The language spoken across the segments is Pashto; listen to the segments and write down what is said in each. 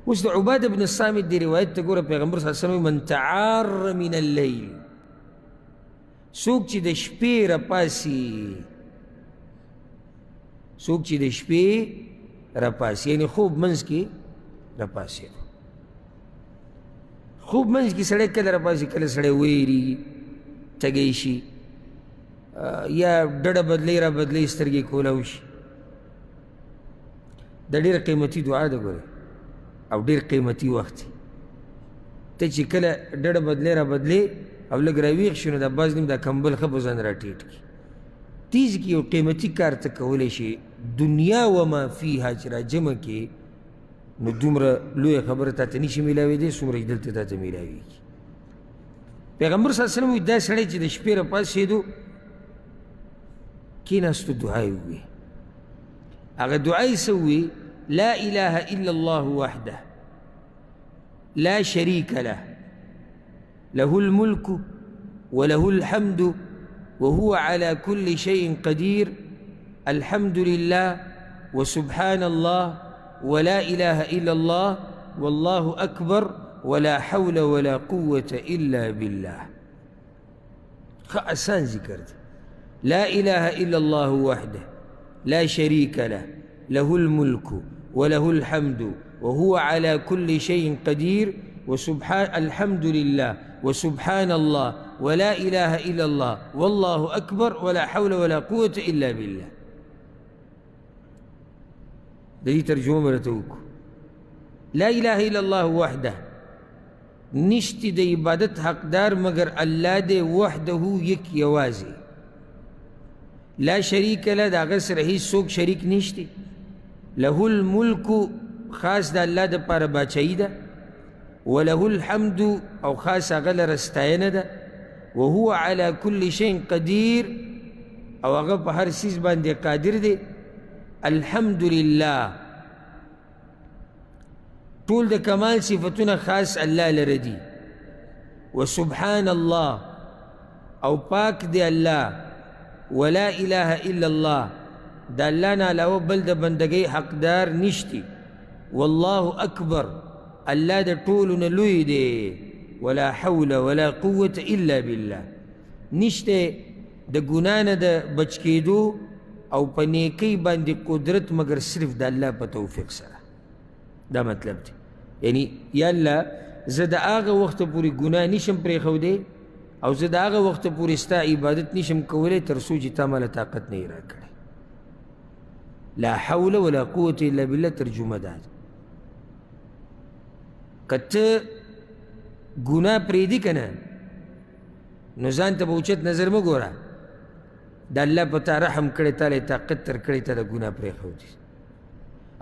اوس د عباده بن الصامت دی روایت ته ګوره پیغمبر صلی الله علیه وسلم من تعار من اللیل څوک چې د شپې راپاسي څوک چې د شپې راپاسي یعنی خوب منځ کې راپاسي خوب منځ کې سړی کله راپاسي کله سړی ویریږي تږی شي یا ډډه بدلی را بدلی سترګې کولاو شي دا ډېره قیمتي دعا ده ګورې او ډېر قیمتي وخت دی ته چې کله ډډه بدلی را بدلی او لږ راویښ شي نو دا بعض نیم دا کمبل ښه په ځان راټیټ کړي تیز کې یو قیمتي کار ته کولی شي دنیا وما فیها چې را جمع کې نو دومره لویه خبره تا ته نشي میلاوېدی څومره چې دلته تا ته میلاوېږي پیغمبر صلی الله علیه وسلم وایي دا سړی چې د شپې راپاڅېدو کېناستو دعا یې ووایي هغه دعا یې څه ووایي لا اله الا الله وحده لا شريك له له الملك وله الحمد وهو على كل شيء قدير الحمد لله وسبحان الله ولا إله إلا الله والله أكبر ولا حول ولا قوة إلا بالله آسان ذكر لا إله إلا الله وحده لا شريك له له الملك وله الحمد وهو على كل شيء قدير وسبحان الحمد لله وسبحان الله ولا إله إلا الله والله أكبر ولا حول ولا قوة إلا بالله دي ترجمة مرتوك لا إله إلا الله وحده نشتی د عبادت حقدار مگر الله دے وحده یک یوازی لا شریک له دا غسر هیڅ څوک شریک نشتی له الملک خاص د الله د پاره باچایی ده وله الحمد او خاص هغه لره ستاینه ده وهو على كل شيء قدير او هغه په هر څیز باندې قادر دی الحمد لله ټول د کمال صفتونه خاص الله لره دي وسبحان الله او پاک دی الله ولا اله الا الله د الله نه علاوه بل د بندګۍ حقدار نشتی والله اکبر الله د ټولو نه لوی دی ولا حول ولا قوة الا بالله نشته د ګناه نه د بچ کېدو او په نیکۍ باندې قدرت مگر صرف د الله په توفیق سره دا مطلب دی یعنی یا الله زه د هغه وخته پورې ګناه نشم پرېښودی او زه د هغه وخته پورې ستا عبادت نشم کولی تر څو چې تا ماله طاقت نه یې راکړی لا حول ولا قوة الا بالله ترجمه ده که ته ګناه پرېږدي که نه نو ځان ته به اوچت نظر مه ګوره د الله په تا رحم کړی تا له طاقت تر کړی ته د ګناه پرېښودي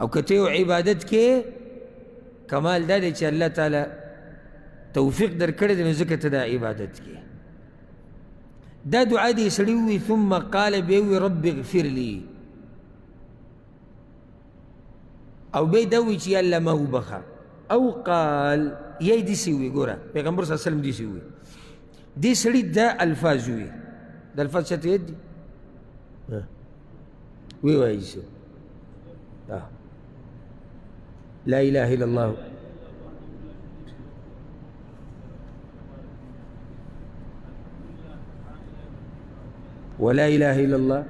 او که ته یو عبادت کې کمال دا دی چې الله تعالی توفیق در کړی دی نو ځکه ته دا عبادت کې دا دعا دی سړي ووایي ثم قال بیا ووایي رب اغفر لي او بیا دا ووایي چې یا الله ما وبخه او قال یای دیسی وی ګوره پیغمبر صلی الله علیه وسلم دیسی وی دې سړي دا الفاظ وی د الفاظ چاته یاد دي وی وایي څه لا اله الا الله ولا اله الا الله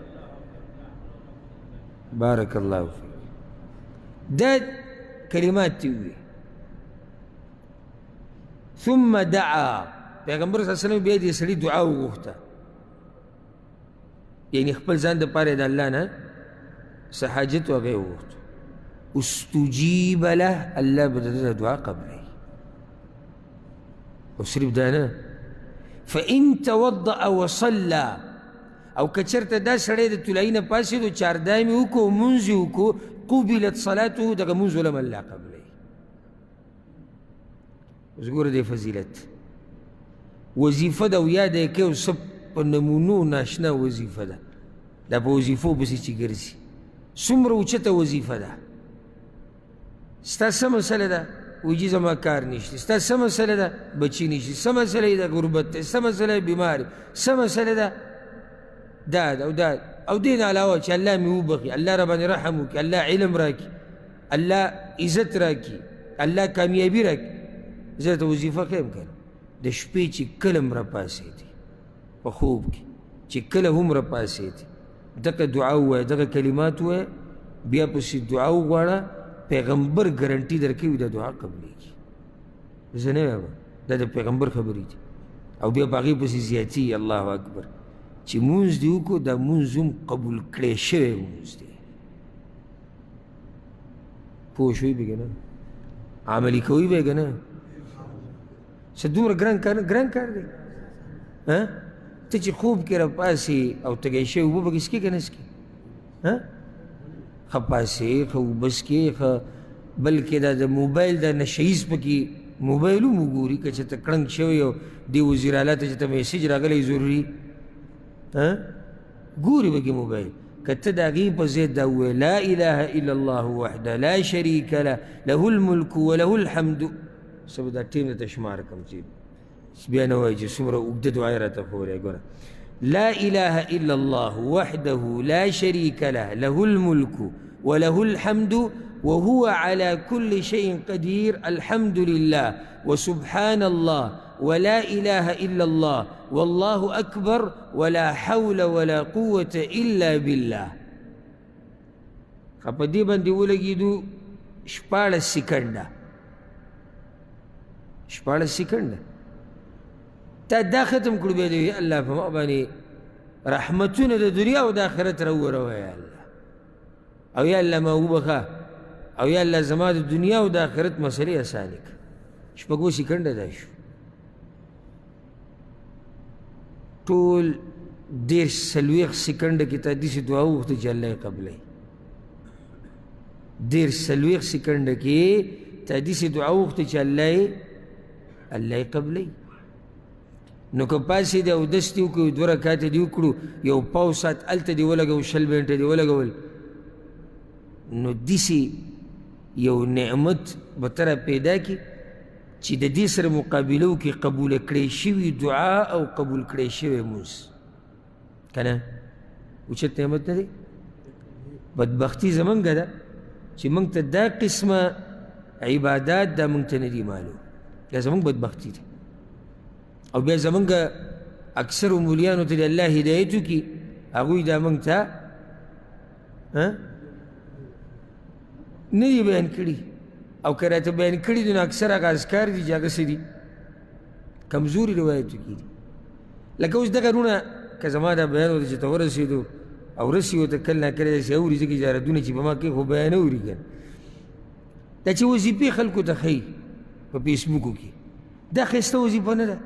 بارك الله فيك دا کلمات تی وی ثم دعا پیغمبر صلی الله علیه وسلم بیا دې سړي دعا وغوښته یعنی خپل ځان دپاره د الله نه څه حاجت و هغه یې وغوښته استجیب له الله به د ده دعا قبلوي او صرف دا نه فإن توضأ وصلى او که چېرته دا سړی د طلایي نه پاڅېدو چاردامې وکړو مونځ یې وکړو قبلت صلاته دغه مونځ ولم الله قبلوي اوس ګوره دې فضیلت وظیفه ده او یاده یې کوي او څه په نمونو ناشنا وظیفه ده دا په وظیفو پسې چې ګرځي څومره اوچته وظیفه ده ستا څه مسله ده وایي زما کار نشته ستا څه مسله ده بچي نشته څه مسله یې ده غربت دی څه مسله یې بیمار څه مسله ده دا ده او دا او دې نه علاوه چې الله مې وبخي الله راباندې رحم وکړي الله علم راکړي الله عزت راکړي الله کامیابی راک زه ته وظیفه ښیم که نه د شپې چې کله هم راپاڅېدې په خوب کې چې کله هم راپاڅېدې دغه دعا ووایه دغه کلمات ووایه بیا پسې دعا وغواړه پیغمبر ګرنټي درکوي دا دعا قبلېږي زه نه وایم دا د پیغمبر خبرې دي او بیا په هغې پسې زیاتي الله اکبر چې مونځ دې وکړو دا مونځ هم قبول کړی شوی مونځ دی پوه شوي به که نه عملي کوي به یې که نه څه دومره ګران کار دی ته چې خوب کې راپاسې او تږی شوی اوبه پکې څکې که نه څکې ښه پاسې ښه اوبه څکې ښه بلکې دا د موبایل دا نشهیز پکې موبایل هم وګوري که چې ته کړنګ شوی او دې وزیر اعلی ته چې ته میسیج راغلی ضروري ګوري پکې موبایل که ته د هغې په ضد دا ووایې لا اله الا الله وحده لا شریک له له الملک وله الحمد څه به دا ټیم درته شمار کړم چې بیا نه وایي چې څومره اوږده دعا یې راته ښوولی ګوره لا اله الا الله وحده لا شريك له له الملك وله الحمد وهو على كل شيء قدير الحمد لله وسبحان الله ولا إله إلا الله والله أكبر ولا حول ولا قوة إلا بالله په دې باندې ولګېدو 14 سکنډه تا دا ختم کړو بیا دی الله په ما باندې رحمتونه د دنیا او د آخرت راووروه یا الله او یا الله ما وبخه او یا الله زما د دنیا او د آخرت مسلې اسانې کړه شپږو سکنډه دا شو ټول 40 سکنډه کې تا داسې دعا وغوښته چې الله یې قبلوي 40 سکنډه کې تا داسې دعا وغوښته چې الله یې قبلوي نو که پاسې دی اودس دې وکړو 2 رکاته دې وکړو یو پاو ساعت هلته دې ولګول 20 منټه دې ولګول نو داسې یو نعمت به ته را پیدا کړي چې د دې سره مقابله وکړي قبوله کړی شوي دعا او قبول کړی شوی مونځ که نه اوچت نعمت نه دی بدبختي زمونږ ده چې موږ ته دا قسمه عبادات دا موږ ته نه دي معلوم دا زمونږ بدبختي ده او بیا زمونږ اکثر مولیانو ته د الله هدایت وکړي هغوی دا موږ ته نه دي بیان کړي او که راته بیان کړي دي نو اکثر هغه اذکار دي چې هغه څه دي کمزوري روایتو کې دي لکه اوس دغه رونه که زما دا بیان ورته چې ته ورسېدو او رسي ورته کله ناکله داسې اوري ځکه اجارتونه چې په ما کوي خو بیان اوري که دا چې وظیفې خلکو ته ښیي په فیسبوکو کې دا ښایسته وظیفه نه ده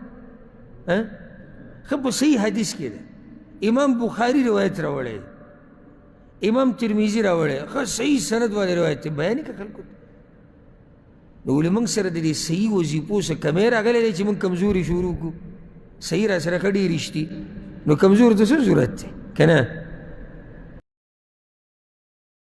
ښه په صحیح حدیث کې ده امام بخاري روایت راوړی امام ترمیزي راوړی ښه صحیح سند والی روایت دی بیان یې که خلکو ته نو ولې موږ سره د دې صحیح وظیفو څه کمی راغلی دی چې موږ کمزوري شروع کړو صحیح را سره ښه ډېرې شتي نو کمزورو ته څه ضرورت دی که نه